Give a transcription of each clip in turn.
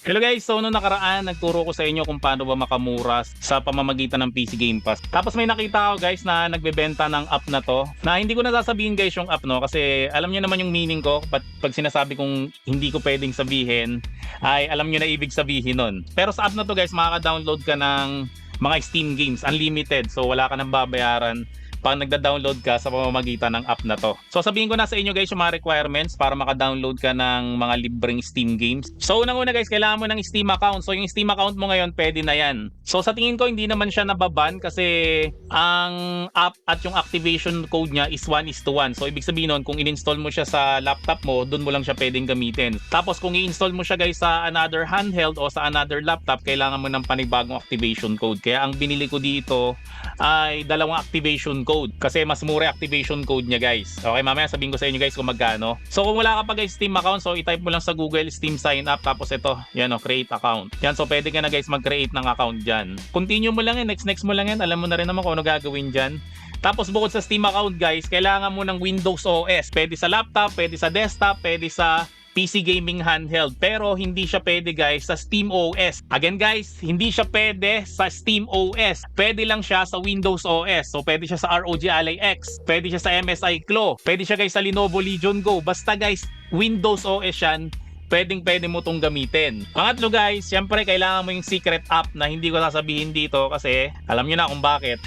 Hello guys, so nung nakaraan nagturo ko sa inyo kung paano ba makamura sa pamamagitan ng PC Game Pass. Tapos may nakita ako guys na nagbebenta ng app na to, na hindi ko nasasabihin guys yung app no, kasi alam niyo naman yung meaning ko. Pag sinasabi kong hindi ko pwedeng sabihin, ay alam niyo na ibig sabihin nun. Pero sa app na to guys, makaka-download ka ng mga Steam games, unlimited, so wala ka nang babayaran pag nagda-download ka sa pamamagitan ng app na to. So sabihin ko na sa inyo guys yung mga requirements para maka-download ka ng mga libreng Steam games. So unang-una guys, kailangan mo ng Steam account. So yung Steam account mo ngayon, pwede na yan. So sa tingin ko hindi naman siya nababan kasi ang app at yung activation code niya is 1:1. So ibig sabihin nun, kung in-install mo siya sa laptop mo, dun mo lang siya pwedeng gamitin. Tapos kung i-install mo siya guys sa another handheld o sa another laptop, kailangan mo ng panibagong activation code. Kaya ang binili ko dito ay dalawang activation code kasi mas mura activation code niya guys. Okay, mamaya sabihin ko sa inyo guys kung magkano. So kung wala ka pa guys Steam account, so i-type mo lang sa Google Steam sign up, tapos ito, yan o, create account. Yan, so pwede ka na guys mag-create ng account dyan. Continue mo lang yan, next mo lang yan, alam mo na rin naman kung ano gagawin dyan. Tapos bukod sa Steam account guys, kailangan mo ng Windows OS. Pwede sa laptop, pwede sa desktop, pwede sa PC gaming handheld, pero hindi siya pwede guys sa Steam OS. Again guys, hindi siya pwede sa Steam OS. Pwede lang siya sa Windows OS. So pwede siya sa ROG Ally X, pwede siya sa MSI Claw, pwede siya guys sa Lenovo Legion Go. Basta guys, Windows OS yan, pwede mo tong gamitin. Pangatlo guys, syempre kailangan mo yung secret app na hindi ko sasabihin dito kasi alam niyo na kung bakit.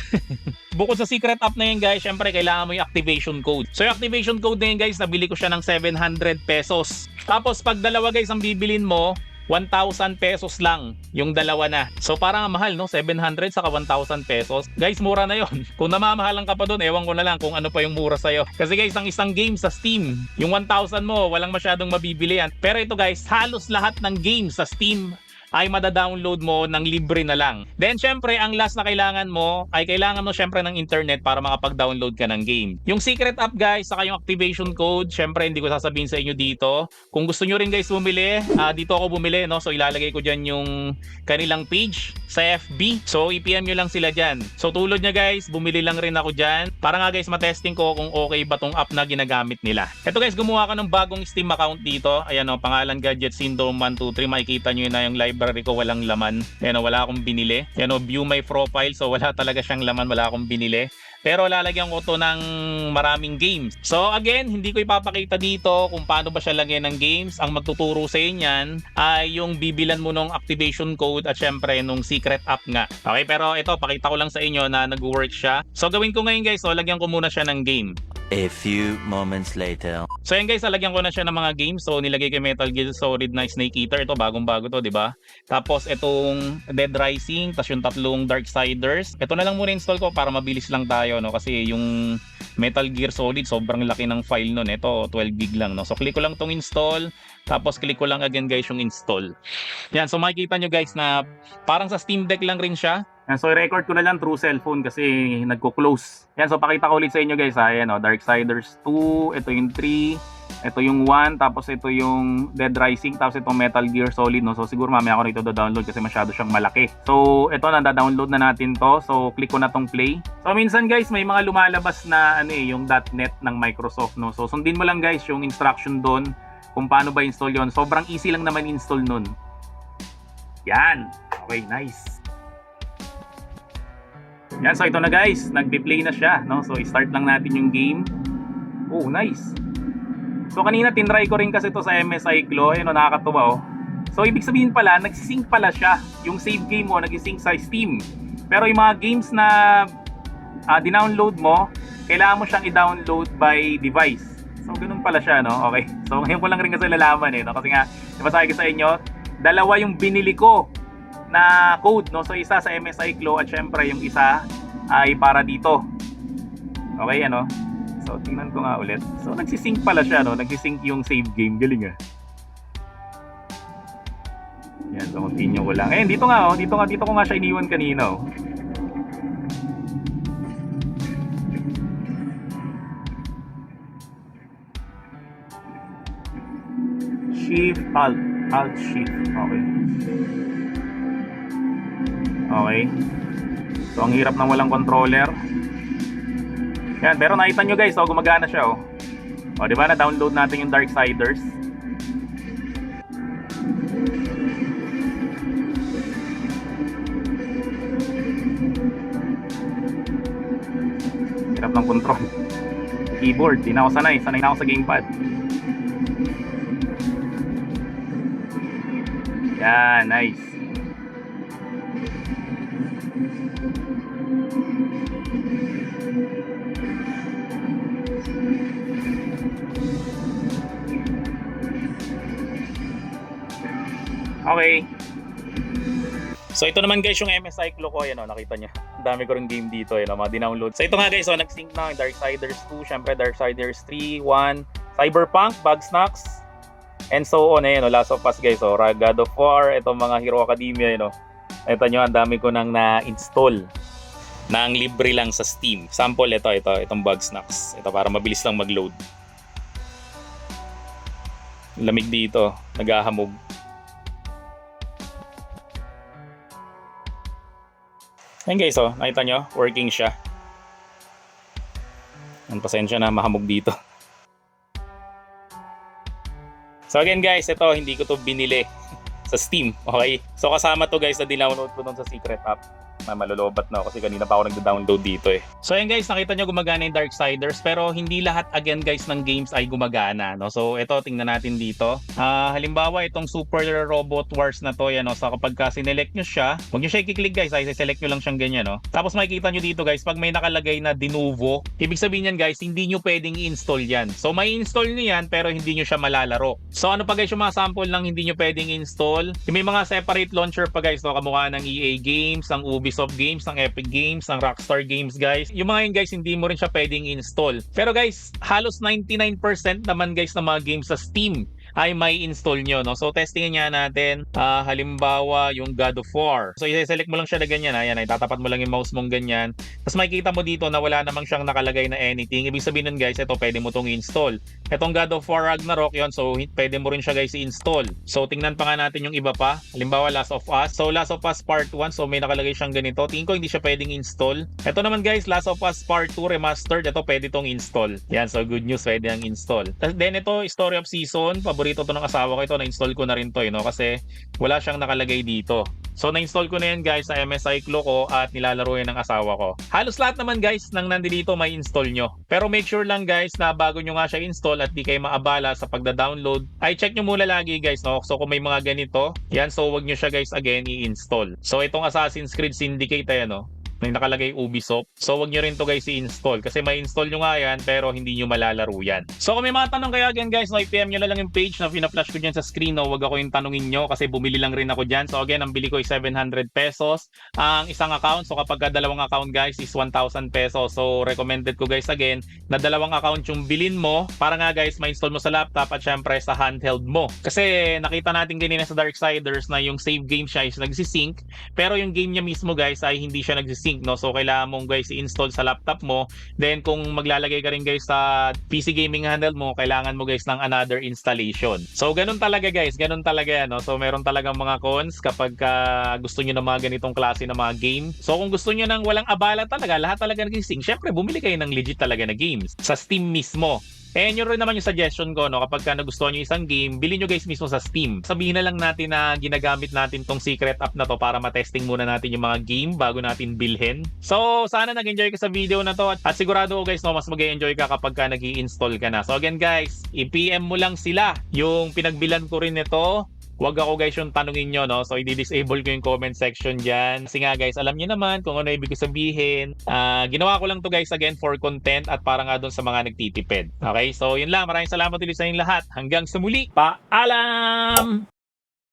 Bukod sa secret app na yun guys, syempre kailangan mo yung activation code. So yung activation code na yun guys, nabili ko siya ng 700 pesos. Tapos pag dalawa guys ang bibilin mo, 1,000 pesos lang yung dalawa na. So parang mahal no, 700 saka 1,000 pesos. Guys, mura na yon. Kung namamahalan ka pa doon, ewan ko na lang kung ano pa yung mura sa'yo. Kasi guys, ang isang game sa Steam, yung 1,000 mo, walang masyadong mabibili yan. Pero ito guys, halos lahat ng games sa Steam ay mada-download mo ng libre na lang. Then syempre, ang last na kailangan mo ay kailangan mo syempre ng internet para makapag-download ka ng game. Yung secret app guys, saka yung activation code, syempre hindi ko sasabihin sa inyo dito. Kung gusto nyo rin guys bumili, dito ako bumili no. So ilalagay ko dyan yung kanilang page sa FB. So i-PM nyo lang sila dyan. So tulad nya guys, bumili lang rin ako dyan para nga guys matesting ko kung okay ba tong app na ginagamit nila. Ito guys, gumawa ka ng bagong Steam account dito. Ayan o, pangalan Gadget Syndrome 123. Makikita nyo na yung library ko, walang laman. Ayan o, wala akong binili. Ayan o, view my profile. So wala talaga siyang laman, wala akong binili. Pero lalagyan ko to ng maraming games. So again, hindi ko ipapakita dito kung paano ba siya lagyan ng games. Ang magtuturo sa inyan ay yung bibilan mo ng activation code at syempre nung secret app nga. Okay, pero ito, pakita ko lang sa inyo na nag-work siya. So gawin ko ngayon guys, so lagyan ko muna siya ng game. A few moments later. So yan guys, lagyan ko na siya ng mga games. So nilagay ko Metal Gear Solid na Snake Eater. Ito, bagong-bago to, di ba? Tapos itong Dead Rising, tapos yung tatlong Darksiders. Ito na lang muna install ko para mabilis lang tayo, no? Kasi yung Metal Gear Solid, sobrang laki ng file nun. Ito, 12 gig lang, no? So click ko lang tong install. Tapos click ko lang again guys yung install. Yan, so makikita nyo guys na parang sa Steam Deck lang rin siya. Yan, so i-record ko na lang through cellphone kasi nagko-close. Yan, so pakita ko ulit sa inyo guys ha. Ayan o, Darksiders 2, ito yung 3, ito yung 1, tapos ito yung Dead Rising, tapos itong Metal Gear Solid, no. So siguro mamaya ako nito do-download kasi masyado siyang malaki. So ito na, da-download na natin to. So click ko na tong play. So minsan guys, may mga lumalabas na yung .NET ng Microsoft, no. So sundin mo lang guys yung instruction doon kung paano ba install yon. Sobrang easy lang naman install nun. Yan. Okay, nice. Yan, so ito na guys, nagpi-play na siya, no? So i-start lang natin yung game. Oh, nice. So kanina tinry ko rin kasi ito sa MSI Claw, no, nakakatuwa oh. So ibig sabihin pala, nagsisync pala siya. Yung save game mo nagsisync sa Steam. Pero yung mga games na dinownload mo, kailangan mo siyang i-download by device. So ganun pala siya, no? Okay. So ngayon ko lang rin kasi lalaman no? Kasi nga, nabasahin ko sa inyo, dalawa yung binili ko na code, no? So isa sa MSI Claw at syempre yung isa ay para dito. Okay, ano? So tingnan ko nga ulit. So nagsisync pala siya, no? Nagsisync yung save game. Galing ah. Yan, so continue ko lang. Eh, dito nga, oh. Dito ko nga siya iniwan kanina, oh. Shift, Alt, Shift. Okay. Okay. So ang hirap ng walang controller. Yan, pero nakita nyo guys, oh, gumagana siya oh. O, di ba na-download natin yung Darksiders. ng control. Keyboard, di na ako sanay na ako sa gamepad. Yan, nice. Okay. So ito naman guys yung MSI Clo ko, yan o, nakita nyo. Ang dami ko ring game dito, yan o, mga dinownload. So ito nga guys, so nag-sync na yung Darksiders 2, syempre Darksiders 3, 1, Cyberpunk, Bugsnax, and so on, yan o, Last of Us guys, o, God of War, itong mga Hero Academia, yan o. Ito nyo, ang dami ko nang na-install na ang libre lang sa Steam. Sample, itong Bugsnax. Ito para mabilis lang mag-load. Lamig dito, naghahamog. Ayan guys, oh, nakita nyo, working siya. Ang pasensya na mahamog dito. So again guys, ito hindi ko to binili sa Steam, okay? So kasama to guys na dinownload ko dun sa secret app. Malolobat na ako kasi kanina pa ako nagda-download dito eh. So ayan guys, nakita nyo gumagana yung Darksiders, pero hindi lahat again guys ng games ay gumagana, no? So ito, tingnan natin dito. Halimbawa itong Super Robot Wars na to, yan, no? So kapag sinelect nyo siya, huwag nyo siya i-click guys, ay select nyo lang siyang ganyan, no? Tapos makikita nyo dito guys, pag may nakalagay na Denuvo, ibig sabihin yan guys, hindi nyo pwedeng i-install yan. So may install nyo yan, pero hindi nyo siya malalaro. So ano pa guys yung mga sample lang hindi nyo pwedeng install? May mga separate launcher pa guys, no? Kamukha ng EA Games, ng Ubisoft Games, ng Epic Games, ng Rockstar Games guys. Yung mga yun guys, hindi mo rin siya pwedeng install. Pero guys, halos 99% naman guys ng mga games sa Steam ay may install nyo, no? So testingin nga natin, halimbawa yung God of War. So i-select mo lang siya na ganyan, ayan, ay tatapat mo lang yung mouse mong ganyan. Tapos makikita mo dito na wala namang siyang nakalagay na anything. Ibig sabihin nun guys, ito pwede mo tong i-install. Itong God of War Ragnarok yon, so pwede mo rin siya guys i-install. So tingnan pa nga natin yung iba pa. Halimbawa Last of Us. So Last of Us Part 1, so may nakalagay siyang ganito. Tingin ko hindi siya pwedeng install. Ito naman guys, Last of Us Part 2 Remastered. Ito pwede tong install. Yan, so good news, pwede ang install. Then ito, Story of Season. Paborito to ng asawa ko ito. Na-install ko na rin to, no? Kasi wala siyang nakalagay dito. So na-install ko na yan guys sa MSI Clo ko at nilalaro yan ng asawa ko. Halos lahat naman guys nang nandito may install nyo. Pero make sure lang guys na bago nyo nga siya install at di kayo maabala sa pagda-download, ay check nyo muna lagi guys, no? So kung may mga ganito, yan, so wag nyo siya guys again i-install. So itong Assassin's Creed Syndicate, ayan, no? May nakalagay Ubisoft. So wag nyo rin to guys i-install kasi may install nyo nga yan pero hindi nyo malalaro yan. So kung may mga tanong kayo again guys, no, i-PM nyo na lang yung page na pina-flash ko dyan sa screen, no? Wag ako yung tanongin nyo kasi bumili lang rin ako dyan. So again, ang bili ko is 700 pesos ang isang account. So kapag dalawang account guys is 1,000 pesos. So recommended ko guys again na dalawang account yung bilin mo para nga guys ma-install mo sa laptop at syempre sa handheld mo. Kasi nakita natin kanina sa Darksiders na yung save game siya is nagsisync pero yung game niya mismo guys ay hindi siya nagsisync, no? So kailangan mong guys i-install sa laptop mo. Then kung maglalagay ka rin guys sa PC gaming handle mo, kailangan mo guys ng another installation. So ganun talaga guys, ganun talaga yan, no? So meron talagang mga cons kapag gusto niyo ng mga ganitong klase ng mga game. So kung gusto niyo ng walang abala talaga, lahat talaga nag-sync, syempre bumili kayo ng legit talaga na games sa Steam mismo. Eh, yun rin naman yung suggestion ko, no? Kapag nagustuhan nyo isang game, bilhin nyo guys mismo sa Steam. Sabihin na lang natin na ginagamit natin tong secret app na to para matesting muna natin yung mga game bago natin bilhin. So, sana nag-enjoy ka sa video na to at sigurado ko guys, no, mas mag-enjoy ka kapag nag-i-install ka na. So again guys, i-PM mo lang sila yung pinagbilan ko rin nito. Huwag ako guys yung tanungin nyo, no? So i-disable ko yung comment section dyan. Kasi nga guys, alam nyo naman kung ano ibig sabihin. Ginawa ko lang to guys again for content at para nga doon sa mga nagtitipid. Okay, so yun lang. Maraming salamat ulit sa inyong lahat. Hanggang sa muli. Paalam!